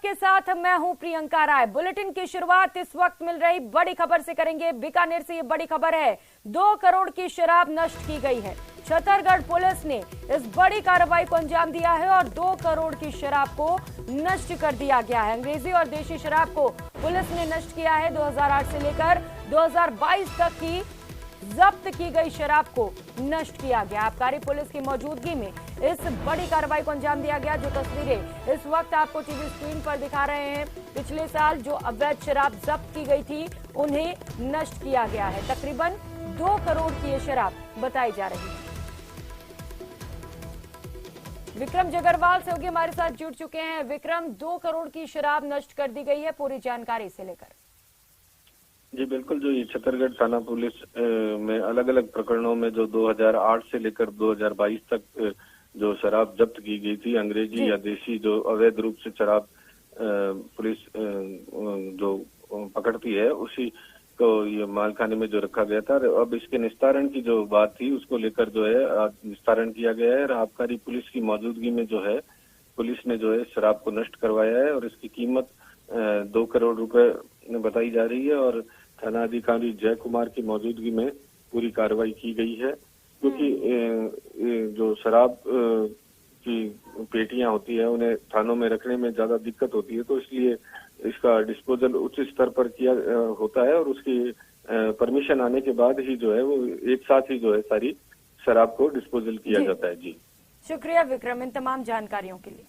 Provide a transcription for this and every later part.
आपके साथ मैं हूं प्रियंका राय। बुलेटिन की शुरुआत इस वक्त मिल रही बड़ी खबर से करेंगे। बीकानेर से ये बड़ी खबर है, 2 करोड़ की शराब नष्ट की गई है। छतरगढ़ पुलिस ने इस बड़ी कार्रवाई को अंजाम दिया है और 2 करोड़ की शराब को नष्ट कर दिया गया है। अंग्रेजी और देशी शराब को पुलिस ने नष्ट किया है। 2008 से लेकर 2022 तक की जब्त की गई शराब को नष्ट किया गया। आबकारी पुलिस की मौजूदगी में इस बड़ी कार्रवाई को अंजाम दिया गया। जो तस्वीरें इस वक्त आपको टीवी स्क्रीन पर दिखा रहे हैं, पिछले साल जो अवैध शराब जब्त की गई थी उन्हें नष्ट किया गया है। तकरीबन 2 करोड़ की ये शराब बताई जा रही है। विक्रम जगरवाल सहयोगी हमारे साथ जुड़ चुके हैं। विक्रम, 2 करोड़ की शराब नष्ट कर दी गई है, पूरी जानकारी से लेकर। जी बिल्कुल, जो ये छतरगढ़ थाना पुलिस में अलग अलग प्रकरणों में जो 2008 से लेकर 2022 तक जो शराब जब्त की गई थी, अंग्रेजी या देशी जो अवैध रूप से शराब पुलिस जो पकड़ती है, उसी को ये मालखाने में जो रखा गया था। अब इसके निस्तारण की जो बात थी उसको लेकर जो है आज निस्तारण किया गया है और आबकारी पुलिस की मौजूदगी में जो है पुलिस ने जो है शराब को नष्ट करवाया है और इसकी कीमत 2 करोड़ रुपए बताई जा रही है और थाना अधिकारी जय कुमार की मौजूदगी में पूरी कार्रवाई की गई है। क्योंकि जो शराब की पेटियां होती है उन्हें थानों में रखने में ज्यादा दिक्कत होती है, तो इसलिए इसका डिस्पोजल उच्च स्तर पर किया होता है और उसकी परमिशन आने के बाद ही जो है वो एक साथ ही जो है सारी शराब को डिस्पोजल किया जाता है। जी शुक्रिया विक्रम इन तमाम जानकारियों के लिए।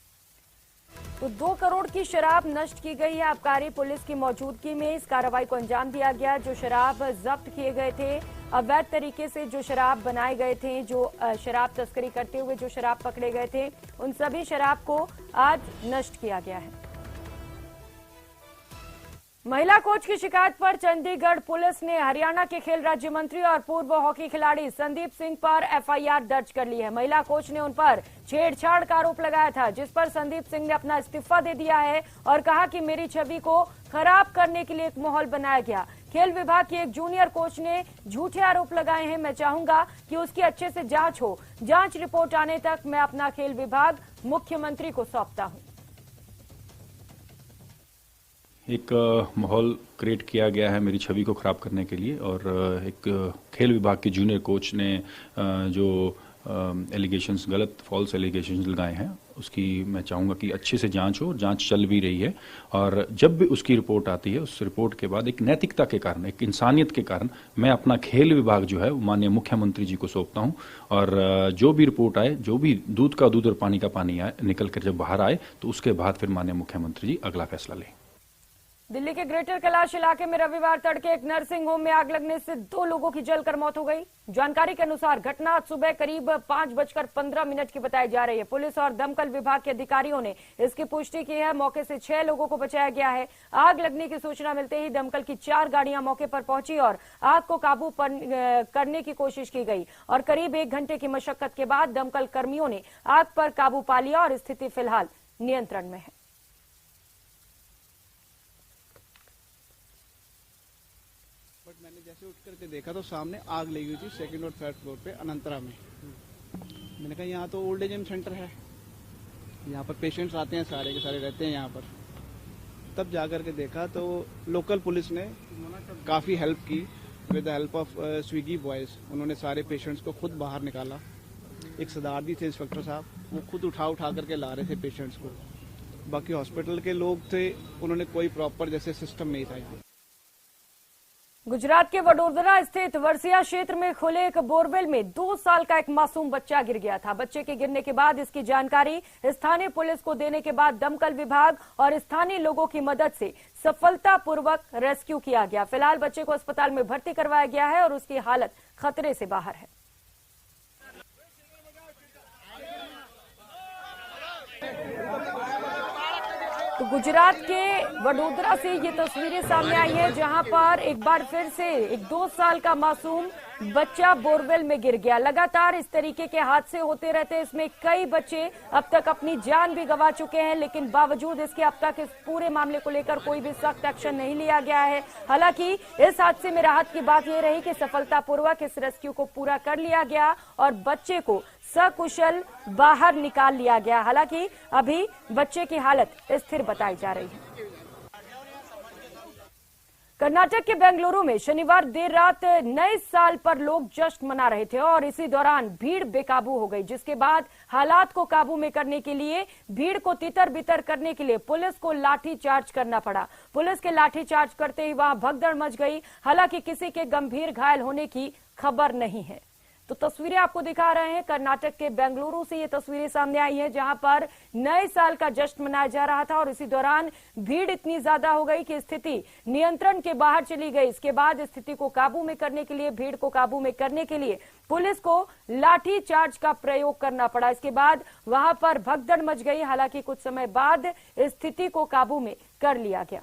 तो 2 करोड़ की शराब नष्ट की गई है। आबकारी पुलिस की मौजूदगी में इस कार्रवाई को अंजाम दिया गया। जो शराब जब्त किए गए थे, अवैध तरीके से जो शराब बनाए गए थे, जो शराब तस्करी करते हुए जो शराब पकड़े गए थे, उन सभी शराब को आज नष्ट किया गया है। महिला कोच की शिकायत पर चंडीगढ़ पुलिस ने हरियाणा के खेल राज्य मंत्री और पूर्व हॉकी खिलाड़ी संदीप सिंह पर एफआईआर दर्ज कर ली है। महिला कोच ने उन पर छेड़छाड़ का आरोप लगाया था, जिस पर संदीप सिंह ने अपना इस्तीफा दे दिया है और कहा कि मेरी छवि को खराब करने के लिए एक माहौल बनाया गया। खेल विभाग की एक जूनियर कोच ने झूठे आरोप लगाए हैं। मैं चाहूंगा कि उसकी अच्छे से जांच हो। जांच रिपोर्ट आने तक मैं अपना खेल विभाग मुख्यमंत्री को सौंपता हूं। एक माहौल क्रिएट किया गया है मेरी छवि को खराब करने के लिए और एक खेल विभाग के जूनियर कोच ने जो एलिगेशंस, गलत फॉल्स एलिगेशंस लगाए हैं, उसकी मैं चाहूँगा कि अच्छे से जांच हो। जांच चल भी रही है और जब भी उसकी रिपोर्ट आती है, उस रिपोर्ट के बाद एक नैतिकता के कारण, एक इंसानियत के कारण मैं अपना खेल विभाग जो है माननीय मुख्यमंत्री जी को सौंपता हूं और जो भी रिपोर्ट आए, जो भी दूध का दूध और पानी का पानी आए, निकल कर जब बाहर आए तो उसके बाद फिर माननीय मुख्यमंत्री जी अगला फैसला लें। दिल्ली के ग्रेटर कैलाश इलाके में रविवार तड़के एक नर्सिंग होम में आग लगने से 2 लोगों की जलकर मौत हो गई। जानकारी के अनुसार घटना आज सुबह करीब 5:15 की बताई जा रही है। पुलिस और दमकल विभाग के अधिकारियों ने इसकी पुष्टि की है। मौके से 6 लोगों को बचाया गया है। आग लगने की सूचना मिलते ही दमकल की 4 गाड़ियां मौके पर पहुंची और आग को काबू करने की कोशिश की गई और करीब 1 घंटे की मशक्कत के बाद दमकल कर्मियों ने आग पर काबू पा लिया और स्थिति फिलहाल नियंत्रण में है। मैंने जैसे उठ करके देखा तो सामने आग लगी हुई थी 2nd और 3rd फ्लोर पे अनंतरा में। मैंने कहा यहाँ तो ओल्ड एज सेंटर है, यहाँ पर पेशेंट्स आते हैं, सारे के सारे रहते हैं यहाँ पर। तब जाकर के देखा तो लोकल पुलिस ने काफ़ी हेल्प की with the help of Swiggy boys. उन्होंने सारे पेशेंट्स को खुद बाहर निकाला। एक सरदार जी थे इंस्पेक्टर साहब, वो खुद उठा करके ला रहे थे पेशेंट्स को। बाकी हॉस्पिटल के लोग थे, उन्होंने कोई प्रॉपर जैसे सिस्टम नहीं था यहाँ। गुजरात के वडोदरा स्थित वर्सिया क्षेत्र में खुले एक बोरवेल में 2 साल का एक मासूम बच्चा गिर गया था। बच्चे के गिरने के बाद इसकी जानकारी स्थानीय पुलिस को देने के बाद दमकल विभाग और स्थानीय लोगों की मदद से सफलतापूर्वक रेस्क्यू किया गया। फिलहाल बच्चे को अस्पताल में भर्ती करवाया गया है और उसकी हालत खतरे से बाहर है। तो गुजरात के वडोदरा से ये तस्वीरें सामने आई है, जहां पर एक बार फिर से एक 2 साल का मासूम बच्चा बोरवेल में गिर गया। लगातार इस तरीके के हादसे होते रहते हैं। इसमें कई बच्चे अब तक अपनी जान भी गंवा चुके हैं, लेकिन बावजूद इसके अब तक इस पूरे मामले को लेकर कोई भी सख्त एक्शन नहीं लिया गया है। हालांकि इस हादसे में राहत की बात यह रही कि सफलतापूर्वक इस रेस्क्यू को पूरा कर लिया गया और बच्चे को सकुशल बाहर निकाल लिया गया। हालांकि अभी बच्चे की हालत स्थिर बताई जा रही है। कर्नाटक के बेंगलुरु में शनिवार देर रात नए साल पर लोग जश्न मना रहे थे और इसी दौरान भीड़ बेकाबू हो गई, जिसके बाद हालात को काबू में करने के लिए भीड़ को तितर बितर करने के लिए पुलिस को लाठीचार्ज करना पड़ा। पुलिस के लाठीचार्ज करते ही वहां भगदड़ मच गई। हालांकि किसी के गंभीर घायल होने की खबर नहीं है। तो तस्वीरें आपको दिखा रहे हैं, कर्नाटक के बेंगलुरु से ये तस्वीरें सामने आई हैं, जहां पर नए साल का जश्न मनाया जा रहा था और इसी दौरान भीड़ इतनी ज्यादा हो गई कि स्थिति नियंत्रण के बाहर चली गई। इसके बाद स्थिति को काबू में करने के लिए, भीड़ को काबू में करने के लिए पुलिस को लाठी चार्ज का प्रयोग करना पड़ा। इसके बाद वहां पर भगदड़ मच गई। हालांकि कुछ समय बाद स्थिति को काबू में कर लिया गया।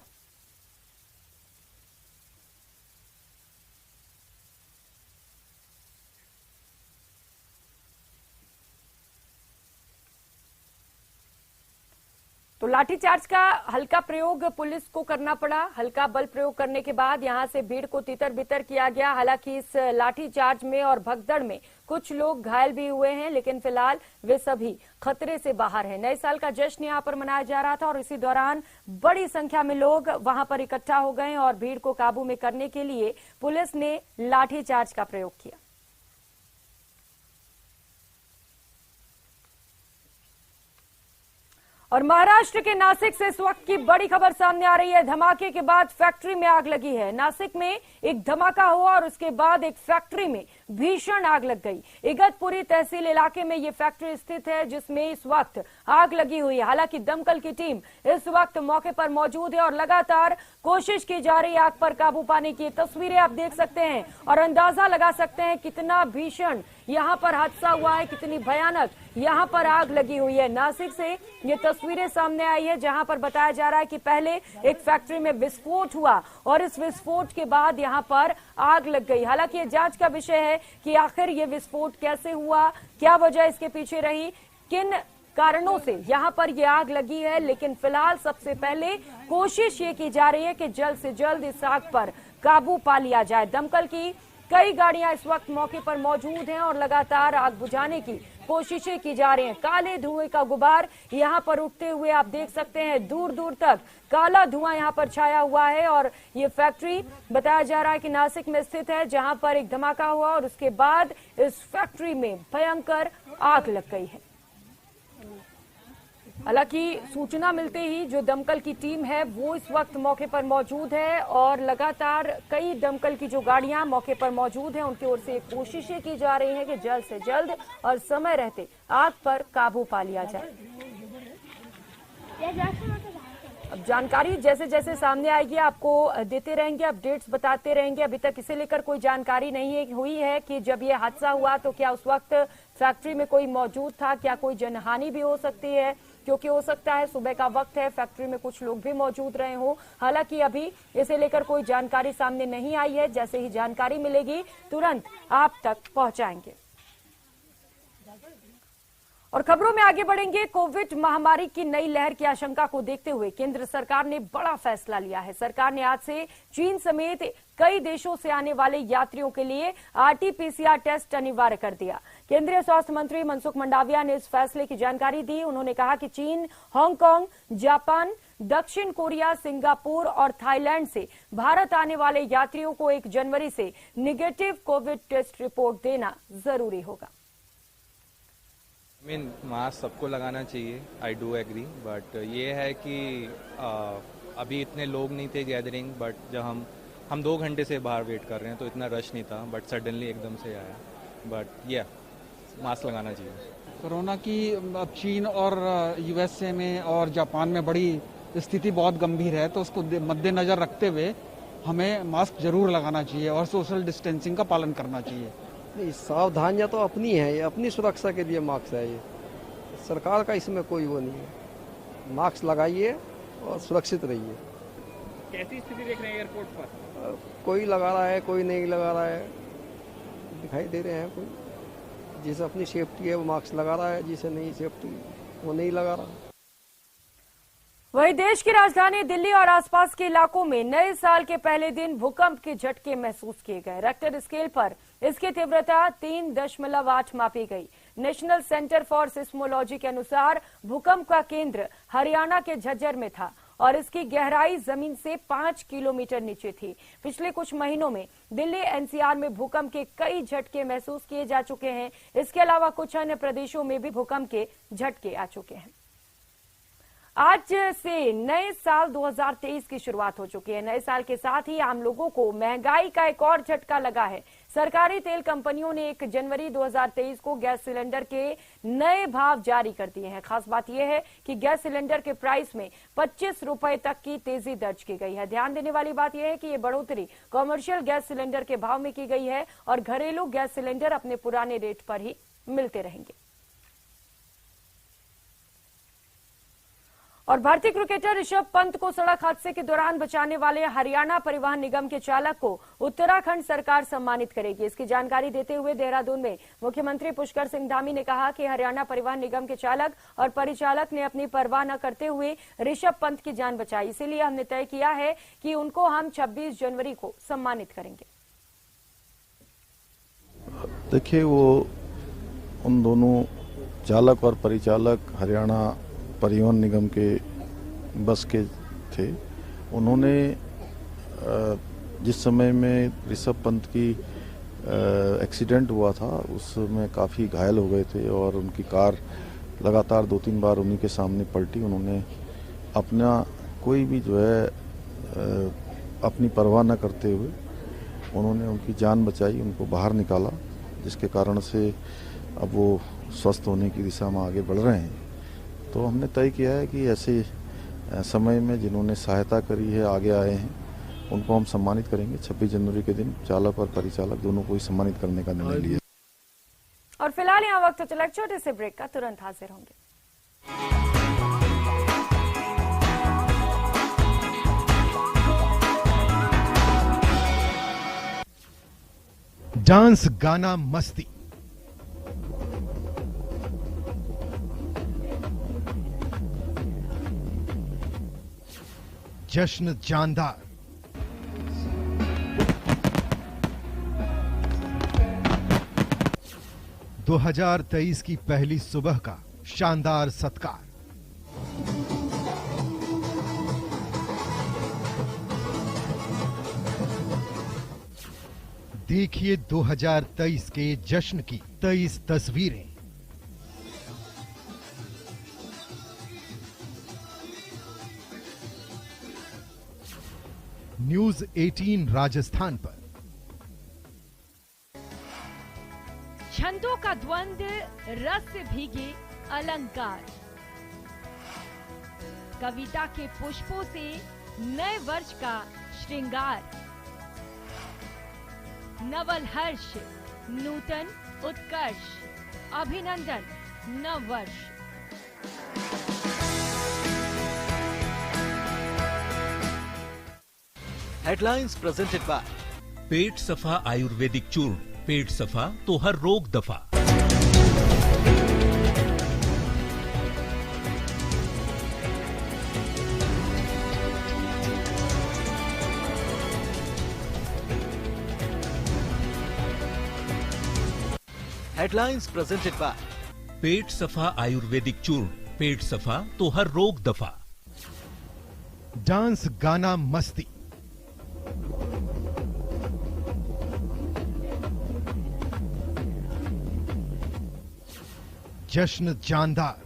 तो लाठीचार्ज का हल्का प्रयोग पुलिस को करना पड़ा। हल्का बल प्रयोग करने के बाद यहां से भीड़ को तितर बितर किया गया। हालांकि इस लाठीचार्ज में और भगदड़ में कुछ लोग घायल भी हुए हैं, लेकिन फिलहाल वे सभी खतरे से बाहर हैं। नए साल का जश्न यहां पर मनाया जा रहा था और इसी दौरान बड़ी संख्या में लोग वहां पर इकट्ठा हो गए और भीड़ को काबू में करने के लिए पुलिस ने लाठीचार्ज का प्रयोग किया। और महाराष्ट्र के नासिक से इस वक्त की बड़ी खबर सामने आ रही है। धमाके के बाद फैक्ट्री में आग लगी है। नासिक में एक धमाका हुआ और उसके बाद एक फैक्ट्री में भीषण आग लग गई। इगतपुरी तहसील इलाके में ये फैक्ट्री स्थित है, जिसमें इस वक्त आग लगी हुई है। हालांकि दमकल की टीम इस वक्त मौके पर मौजूद है और लगातार कोशिश की जा रही है आग पर काबू पाने की। तस्वीरें आप देख सकते हैं और अंदाजा लगा सकते हैं कितना भीषण यहाँ पर हादसा हुआ है, कितनी भयानक यहाँ पर आग लगी हुई है। नासिक से ये तस्वीरें सामने आई है, जहाँ पर बताया जा रहा है कि पहले एक फैक्ट्री में विस्फोट हुआ और इस विस्फोट के बाद यहाँ पर आग लग गई। हालांकि ये जांच का विषय है कि आखिर ये विस्फोट कैसे हुआ, क्या वजह इसके पीछे रही, किन कारणों से यहाँ पर ये आग लगी है। लेकिन फिलहाल सबसे पहले कोशिश ये की जा रही है कि जल्द से जल्द इस आग पर काबू पा लिया जाए। दमकल की कई गाड़ियां इस वक्त मौके पर मौजूद हैं और लगातार आग बुझाने की कोशिशें की जा रही हैं। काले धुएं का गुबार यहां पर उठते हुए आप देख सकते हैं, दूर दूर तक काला धुआं यहां पर छाया हुआ है। और ये फैक्ट्री बताया जा रहा है कि नासिक में स्थित है, जहां पर एक धमाका हुआ और उसके बाद इस फैक्ट्री में भयंकर आग लग गई है। हालांकि सूचना मिलते ही जो दमकल की टीम है वो इस वक्त मौके पर मौजूद है और लगातार कई दमकल की जो गाड़ियां मौके पर मौजूद हैं, उनकी ओर से कोशिशें की जा रही हैं कि जल्द से जल्द और समय रहते आग पर काबू पा लिया जाए। अब जानकारी जैसे जैसे सामने आएगी आपको देते रहेंगे, अपडेट्स बताते रहेंगे। अभी तक इसे लेकर कोई जानकारी नहीं हुई है कि जब ये हादसा हुआ तो क्या उस वक्त फैक्ट्री में कोई मौजूद था, क्या कोई जनहानि भी हो सकती है, क्योंकि हो सकता है सुबह का वक्त है, फैक्ट्री में कुछ लोग भी मौजूद रहे हों। हालांकि अभी इसे लेकर कोई जानकारी सामने नहीं आई है। जैसे ही जानकारी मिलेगी तुरंत आप तक पहुंचाएंगे। और खबरों में आगे बढ़ेंगे। कोविड महामारी की नई लहर की आशंका को देखते हुए केंद्र सरकार ने बड़ा फैसला लिया है। सरकार ने आज से चीन समेत कई देशों से आने वाले यात्रियों के लिए आरटी-पीसीआर टेस्ट अनिवार्य कर दिया। केंद्रीय स्वास्थ्य मंत्री मनसुख मंडाविया ने इस फैसले की जानकारी दी। उन्होंने कहा कि चीन, हांगकांग, जापान, दक्षिण कोरिया, सिंगापुर और थाईलैंड से भारत आने वाले यात्रियों को 1 जनवरी से निगेटिव कोविड टेस्ट रिपोर्ट देना जरूरी होगा। मास्क सबको लगाना चाहिए, आई डू एग्री, बट ये है कि अभी इतने लोग नहीं थे गैदरिंग, बट जब हम 2 घंटे से बाहर वेट कर रहे हैं तो इतना रश नहीं था, बट सडनली एकदम से आया। बट ये मास्क लगाना चाहिए। कोरोना की अब चीन और यूएसए में और जापान में बड़ी स्थिति बहुत गंभीर है, तो उसको मद्देनजर रखते हुए हमें मास्क जरूर लगाना चाहिए और सोशल डिस्टेंसिंग का पालन करना चाहिए। नहीं, सावधानियां तो अपनी है, ये अपनी सुरक्षा के लिए मास्क है, ये सरकार का इसमें कोई वो नहीं है। मास्क लगाइए और सुरक्षित रहिए। कैसी स्थिति देख रहे हैं एयरपोर्ट पर? कोई लगा रहा है, कोई नहीं लगा रहा है, दिखाई दे रहे हैं। कोई जिसे अपनी सेफ्टी है वो मास्क लगा रहा है, जिसे नहीं सेफ्टी वो नहीं लगा रहा। वहीं देश की राजधानी दिल्ली और आसपास के इलाकों में नए साल के पहले दिन भूकंप के झटके महसूस किए गए। रेक्टर स्केल पर इसकी तीव्रता 3.8 मापी गई। नेशनल सेंटर फॉर सिस्मोलॉजी के अनुसार भूकंप का केंद्र हरियाणा के झज्जर में था और इसकी गहराई जमीन से 5 किलोमीटर नीचे थी। पिछले कुछ महीनों में दिल्ली एनसीआर में भूकंप के कई झटके महसूस किए जा चुके हैं। इसके अलावा कुछ अन्य प्रदेशों में भी भूकंप के झटके आ चुके हैं। आज से नए साल 2023 की शुरुआत हो चुकी है। नए साल के साथ ही आम लोगों को महंगाई का एक और झटका लगा है। सरकारी तेल कंपनियों ने 1 जनवरी 2023 को गैस सिलेंडर के नए भाव जारी कर दिए हैं। खास बात यह है कि गैस सिलेंडर के प्राइस में 25 रुपए तक की तेजी दर्ज की गई है। ध्यान देने वाली बात यह है कि ये बढ़ोतरी कॉमर्शियल गैस सिलेंडर के भाव में की गई है और घरेलू गैस सिलेंडर अपने पुराने रेट पर ही मिलते रहेंगे। और भारतीय क्रिकेटर ऋषभ पंत को सड़क हादसे के दौरान बचाने वाले हरियाणा परिवहन निगम के चालक को उत्तराखंड सरकार सम्मानित करेगी। इसकी जानकारी देते हुए देहरादून में मुख्यमंत्री पुष्कर सिंह धामी ने कहा कि हरियाणा परिवहन निगम के चालक और परिचालक ने अपनी परवाह न करते हुए ऋषभ पंत की जान बचाई। इसीलिए हमने तय किया है कि उनको हम 26 जनवरी को सम्मानित करेंगे। देखिए, वो उन दोनों चालक और परिचालक हरियाणा परिवहन निगम के बस के थे। उन्होंने जिस समय में ऋषभ पंत की एक्सीडेंट हुआ था उसमें काफ़ी घायल हो गए थे और उनकी कार लगातार 2-3 बार उन्हीं के सामने पलटी। उन्होंने अपना कोई भी जो है अपनी परवाह न करते हुए उन्होंने उनकी जान बचाई, उनको बाहर निकाला, जिसके कारण से अब वो स्वस्थ होने की दिशा में आगे बढ़ रहे हैं। तो हमने तय किया है कि ऐसे समय में जिन्होंने सहायता करी है, आगे आए हैं, उनको हम सम्मानित करेंगे। 26 जनवरी के दिन चालक और परिचालक दोनों को ही सम्मानित करने का निर्णय लिया। और फिलहाल यहाँ वक्त चला एक छोटे से ब्रेक का, तुरंत हाजिर होंगे। डांस, गाना, मस्ती, जश्न जानदार, – 2023 की पहली सुबह का शानदार सत्कार। देखिए 2023 के जश्न की 23 तस्वीरें। न्यूज 18 राजस्थान पर। छंदों का द्वंद्व, रस से भीगे अलंकार, कविता के पुष्पों से नए वर्ष का श्रृंगार, नवल हर्ष, नूतन उत्कर्ष, अभिनंदन नव वर्ष। हेडलाइंस प्रेजेंटेड बाय पेट सफा आयुर्वेदिक चूर्ण, पेट सफा तो हर रोग दफा। हेडलाइंस प्रेजेंटेड बाय पेट सफा आयुर्वेदिक चूर्ण, पेट सफा तो हर रोग दफा। डांस, गाना, मस्ती, जश्न जानदार,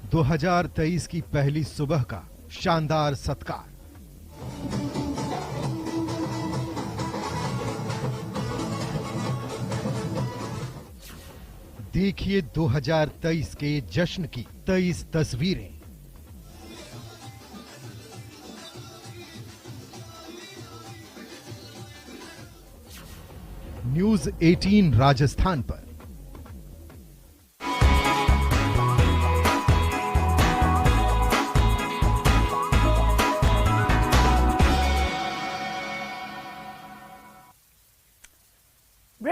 – 2023 की पहली सुबह का शानदार सत्कार। देखिए 2023 के जश्न की 23 तस्वीरें। न्यूज 18 राजस्थान पर।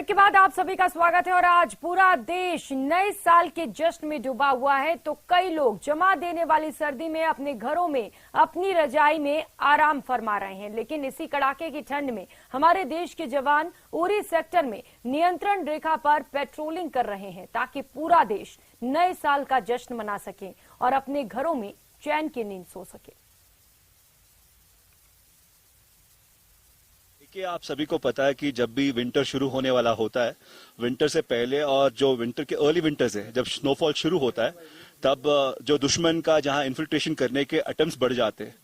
ब्रेक के बाद आप सभी का स्वागत है। और आज पूरा देश नए साल के जश्न में डूबा हुआ है, तो कई लोग जमा देने वाली सर्दी में अपने घरों में अपनी रजाई में आराम फरमा रहे हैं। लेकिन इसी कड़ाके की ठंड में हमारे देश के जवान उरी सेक्टर में नियंत्रण रेखा पर पेट्रोलिंग कर रहे हैं, ताकि पूरा देश नए साल का जश्न मना सके और अपने घरों में चैन की नींद सो सके। आप सभी को पता है कि जब भी विंटर शुरू होने वाला होता है, विंटर से पहले और जो विंटर के अर्ली विंटर्स है, जब स्नोफॉल शुरू होता है, तब जो दुश्मन का जहां इन्फिल्ट्रेशन करने के अटेम्प्ट्स बढ़ जाते हैं,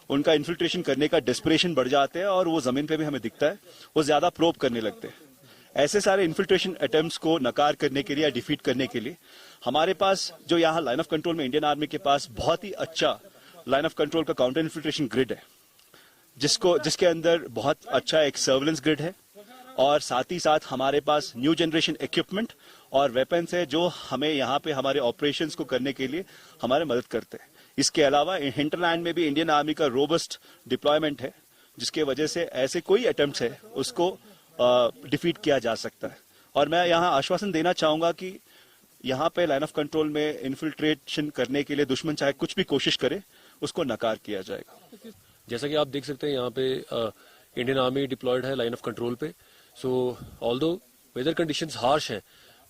उनका इन्फिल्ट्रेशन करने का डेस्परेशन बढ़ जाते हैं और वो जमीन पे भी हमें दिखता है, वो ज्यादा प्रोब करने लगते हैं। ऐसे सारे इन्फिल्ट्रेशन अटेम्प्ट्स को नकार करने के लिए या डिफीट करने के लिए हमारे पास जो यहाँ लाइन ऑफ कंट्रोल में इंडियन आर्मी के पास बहुत ही अच्छा लाइन ऑफ कंट्रोल का काउंटर इन्फिल्ट्रेशन ग्रिड है, जिसके अंदर बहुत अच्छा एक सर्वेलेंस ग्रिड है और साथ ही साथ हमारे पास न्यू जनरेशन इक्विपमेंट और वेपन्स है जो हमें यहाँ पे हमारे ऑपरेशंस को करने के लिए हमारे मदद करते हैं। इसके अलावा हिंटरलैंड में भी इंडियन आर्मी का रोबस्ट डिप्लॉयमेंट है, जिसके वजह से ऐसे कोई अटेम्प्ट्स है उसको डिफीट किया जा सकता है। और मैं यहाँ आश्वासन देना चाहूंगा कि यहाँ पे लाइन ऑफ कंट्रोल में इन्फिल्ट्रेशन करने के लिए दुश्मन चाहे कुछ भी कोशिश करे, उसको नकार किया जाएगा। जैसा कि आप देख सकते हैं यहाँ पे इंडियन आर्मी डिप्लॉयड है लाइन ऑफ कंट्रोल पे। So although weather conditions harsh हैं,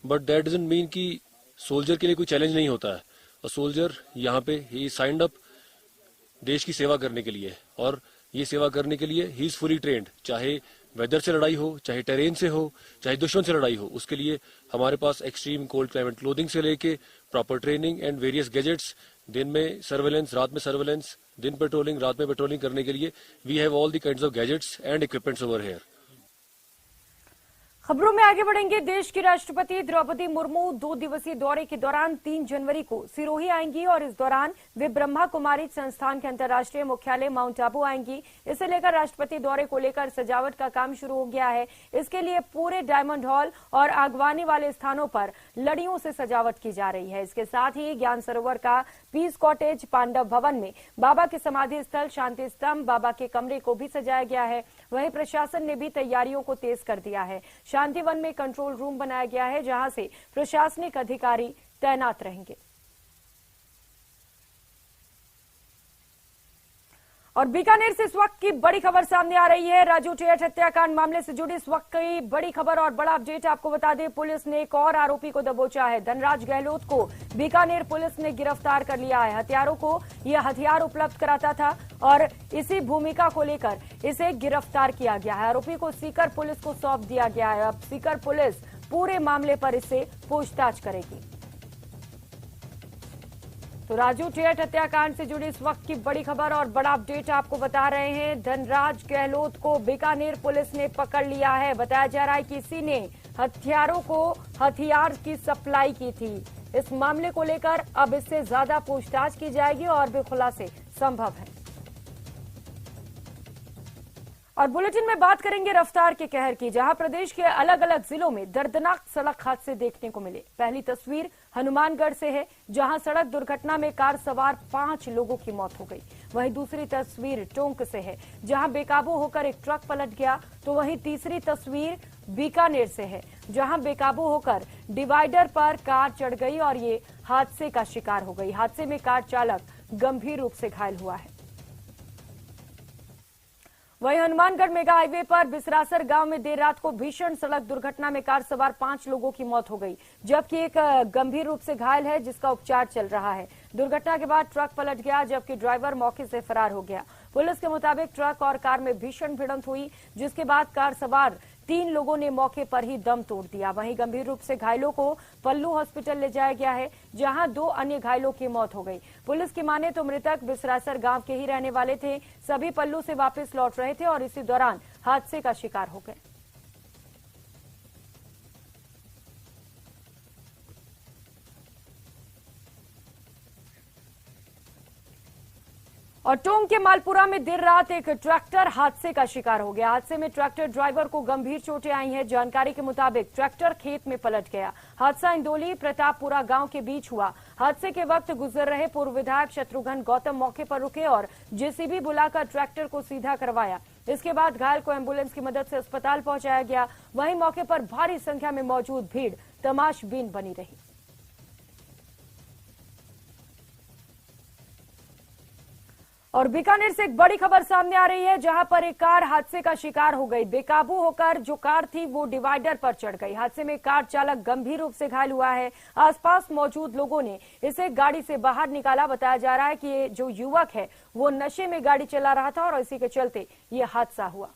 बट दैट डजंट मीन कि सोल्जर के लिए कोई चैलेंज नहीं होता है। और सोल्जर यहाँ पे ही साइंड अप देश की सेवा करने के लिए, और ये सेवा करने के लिए ही इज फुली ट्रेंड। चाहे वेदर से लड़ाई हो, चाहे टेरेन से हो, चाहे दुश्मन से लड़ाई हो, उसके लिए हमारे पास एक्सट्रीम कोल्ड क्लाइमेट क्लोथिंग से लेके proper training and various gadgets, दिन में सर्वेलेंस, रात में सर्वेलेंस, दिन पेट्रोलिंग, रात में पेट्रोलिंग करने के लिए we have all the kinds of gadgets and equipments over here. खबरों में आगे बढ़ेंगे। देश की राष्ट्रपति द्रौपदी मुर्मू 2 दिवसीय दौरे के दौरान 3 जनवरी को सिरोही आएंगी और इस दौरान वे ब्रह्मा कुमारी संस्थान के अंतर्राष्ट्रीय मुख्यालय माउंट आबू आएंगी। इसे लेकर राष्ट्रपति दौरे को लेकर सजावट का काम शुरू हो गया है। इसके लिए पूरे डायमंड हॉल और आगवानी वाले स्थानों पर लड़ियों से सजावट की जा रही है। इसके साथ ही ज्ञान सरोवर का पीस कॉटेज, पांडव भवन में बाबा के समाधि स्थल, शांति स्तंभ, बाबा के कमरे को भी सजाया गया है। वहीं प्रशासन ने भी तैयारियों को तेज कर दिया है। शांतिवन में कंट्रोल रूम बनाया गया है, जहां से प्रशासनिक अधिकारी तैनात रहेंगे। और बीकानेर से इस वक्त की बड़ी खबर सामने आ रही है। राजू टेट हत्याकांड मामले से जुड़ी इस वक्त की बड़ी खबर और बड़ा अपडेट आपको बता दें, पुलिस ने एक और आरोपी को दबोचा है। धनराज गहलोत को बीकानेर पुलिस ने गिरफ्तार कर लिया है। हत्यारों को यह हथियार उपलब्ध कराता था और इसी भूमिका को लेकर इसे गिरफ्तार किया गया है। आरोपी को सीकर पुलिस को सौंप दिया गया है। अब सीकर पुलिस पूरे मामले पर इससे पूछताछ करेगी। तो राजू टेट हत्याकांड से जुड़ी इस वक्त की बड़ी खबर और बड़ा अपडेट आपको बता रहे हैं। धनराज गहलोत को बीकानेर पुलिस ने पकड़ लिया है। बताया जा रहा है कि इसी ने हथियारों को हथियार की सप्लाई की थी। इस मामले को लेकर अब इससे ज्यादा पूछताछ की जाएगी और भी खुलासे संभव है। और बुलेटिन में बात करेंगे रफ्तार के कहर की, जहां प्रदेश के अलग अलग जिलों में दर्दनाक सड़क हादसे देखने को मिले। पहली तस्वीर हनुमानगढ़ से है, जहां सड़क दुर्घटना में कार सवार 5 लोगों की मौत हो गई। वहीं दूसरी तस्वीर टोंक से है, जहां बेकाबू होकर एक ट्रक पलट गया। तो वहीं तीसरी तस्वीर बीकानेर से है, जहां बेकाबू होकर डिवाइडर पर कार चढ़ गई और ये हादसे का शिकार हो गई। हादसे में कार चालक गंभीर रूप से घायल हुआ है। वहीं हनुमानगढ़ मेगा हाईवे पर बिसरासर गांव में देर रात को भीषण सड़क दुर्घटना में कार सवार 5 लोगों की मौत हो गई, जबकि एक गंभीर रूप से घायल है, जिसका उपचार चल रहा है। दुर्घटना के बाद ट्रक पलट गया, जबकि ड्राइवर मौके से फरार हो गया। पुलिस के मुताबिक ट्रक और कार में भीषण भिड़ंत हुई, जिसके बाद कार सवार 3 लोगों ने मौके पर ही दम तोड़ दिया। वहीं गंभीर रूप से घायलों को पल्लू हॉस्पिटल ले जाया गया है, जहां 2 अन्य घायलों की मौत हो गई। पुलिस की माने तो मृतक बिसरासर गांव के ही रहने वाले थे। सभी पल्लू से वापस लौट रहे थे और इसी दौरान हादसे का शिकार हो गए। और टोंक के मालपुरा में देर रात एक ट्रैक्टर हादसे का शिकार हो गया। हादसे में ट्रैक्टर ड्राइवर को गंभीर चोटें आई हैं। जानकारी के मुताबिक ट्रैक्टर खेत में पलट गया। हादसा इंदौली प्रतापपुरा गांव के बीच हुआ। हादसे के वक्त गुजर रहे पूर्व विधायक शत्रुघ्न गौतम मौके पर रुके और जेसीबी बुलाकर ट्रैक्टर को सीधा करवाया। इसके बाद घायल को एम्बुलेंस की मदद से अस्पताल पहुंचाया गया। वहीं मौके पर भारी संख्या में मौजूद भीड़ तमाशबीन बनी रही। और बीकानेर से एक बड़ी खबर सामने आ रही है, जहां पर एक कार हादसे का शिकार हो गई। बेकाबू होकर जो कार थी वो डिवाइडर पर चढ़ गई। हादसे में कार चालक गंभीर रूप से घायल हुआ है। आसपास मौजूद लोगों ने इसे गाड़ी से बाहर निकाला। बताया जा रहा है कि ये जो युवक है वो नशे में गाड़ी चला रहा था और इसी के चलते ये हादसा हुआ।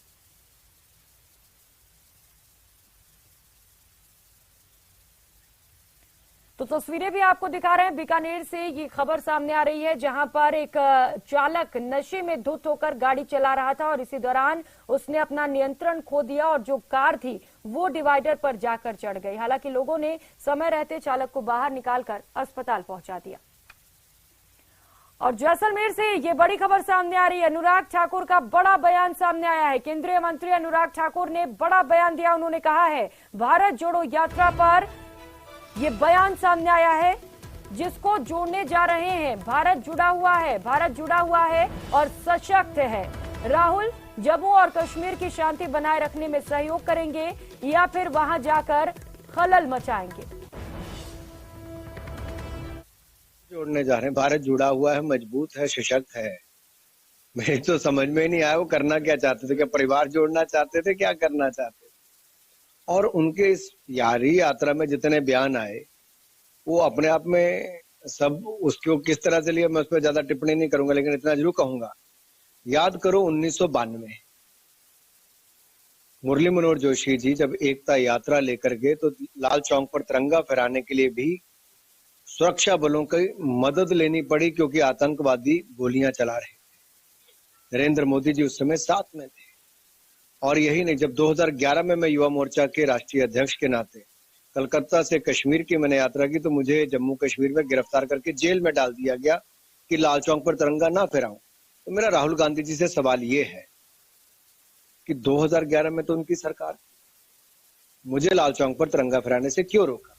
तो तस्वीरें भी आपको दिखा रहे हैं। बीकानेर से ये खबर सामने आ रही है, जहां पर एक चालक नशे में धुत होकर गाड़ी चला रहा था और इसी दौरान उसने अपना नियंत्रण खो दिया और जो कार थी वो डिवाइडर पर जाकर चढ़ गई। हालांकि लोगों ने समय रहते चालक को बाहर निकालकर अस्पताल पहुंचा दिया। और जैसलमेर से ये बड़ी खबर सामने आ रही है। अनुराग ठाकुर का बड़ा बयान सामने आया है। केंद्रीय मंत्री अनुराग ठाकुर ने बड़ा बयान दिया। उन्होंने कहा है भारत जोड़ो यात्रा पर ये बयान सामने आया है, जिसको जोड़ने जा रहे हैं। भारत जुड़ा हुआ है, भारत जुड़ा हुआ है और सशक्त है। राहुल जम्मू और कश्मीर की शांति बनाए रखने में सहयोग करेंगे या फिर वहां जाकर खलल मचाएंगे। जोड़ने जा रहे हैं। भारत जुड़ा हुआ है, मजबूत है, सशक्त है। मेरे तो समझ में नहीं आया वो करना क्या चाहते थे। क्या परिवार जोड़ना चाहते थे, क्या करना चाहते थे? और उनके इस यारी यात्रा में जितने बयान आए वो अपने आप में सब उसको किस तरह से लिया मैं उस पर ज्यादा टिप्पणी नहीं करूंगा, लेकिन इतना जरूर कहूंगा, याद करो 1992 मुरली मनोहर जोशी जी जब एकता यात्रा लेकर गए तो लाल चौक पर तिरंगा फहराने के लिए भी सुरक्षा बलों की मदद लेनी पड़ी, क्योंकि आतंकवादी गोलियां चला रहे थे। नरेंद्र मोदी जी उस समय साथ में थे। और यही नहीं, जब 2011 में मैं युवा मोर्चा के राष्ट्रीय अध्यक्ष के नाते कलकत्ता से कश्मीर की मैंने यात्रा की तो मुझे जम्मू कश्मीर में गिरफ्तार करके जेल में डाल दिया गया कि लाल चौक पर तिरंगा ना फहराऊं। तो मेरा राहुल गांधी जी से सवाल ये है कि 2011 में तो उनकी सरकार, मुझे लाल चौक पर तिरंगा फहराने से क्यों रोका?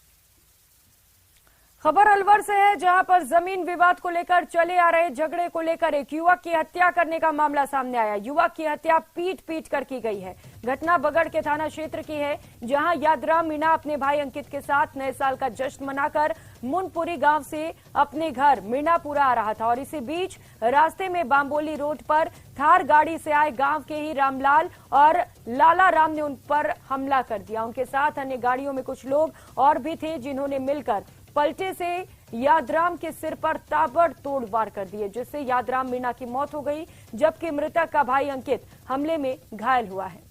खबर अलवर से है, जहां पर जमीन विवाद को लेकर चले आ रहे झगड़े को लेकर एक युवक की हत्या करने का मामला सामने आया। युवक की हत्या पीट कर की गई है। घटना बगड़ के थाना क्षेत्र की है, जहां यादराम मीणा अपने भाई अंकित के साथ नए साल का जश्न मनाकर मुनपुरी गांव से अपने घर मीणापुरा आ रहा था और इसी बीच रास्ते में बाम्बोली रोड पर थार गाड़ी से आए गांव के ही रामलाल और लाला राम ने उन पर हमला कर दिया। उनके साथ अन्य गाड़ियों में कुछ लोग और भी थे, जिन्होंने मिलकर पलटे से यादराम के सिर पर ताबड़तोड़ वार कर दिए, जिससे यादराम मीणा की मौत हो गई, जबकि मृतक का भाई अंकित हमले में घायल हुआ है।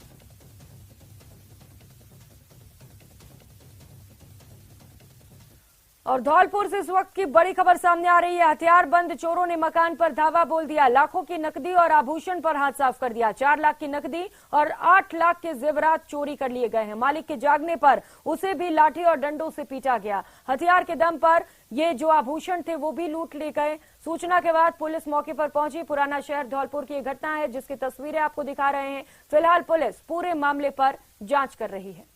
और धौलपुर से इस वक्त की बड़ी खबर सामने आ रही है। हथियारबंद चोरों ने मकान पर धावा बोल दिया। लाखों की नकदी और आभूषण पर हाथ साफ कर दिया। 4 लाख की नकदी और 8 लाख के जेवरात चोरी कर लिए गए हैं। मालिक के जागने पर उसे भी लाठी और डंडों से पीटा गया। हथियार के दम पर ये जो आभूषण थे वो भी लूट लिए गए। सूचना के बाद पुलिस मौके पर पहुंची। पुराना शहर धौलपुर की घटना है, जिसकी तस्वीरें आपको दिखा रहे हैं। फिलहाल पुलिस पूरे मामले पर जांच कर रही है।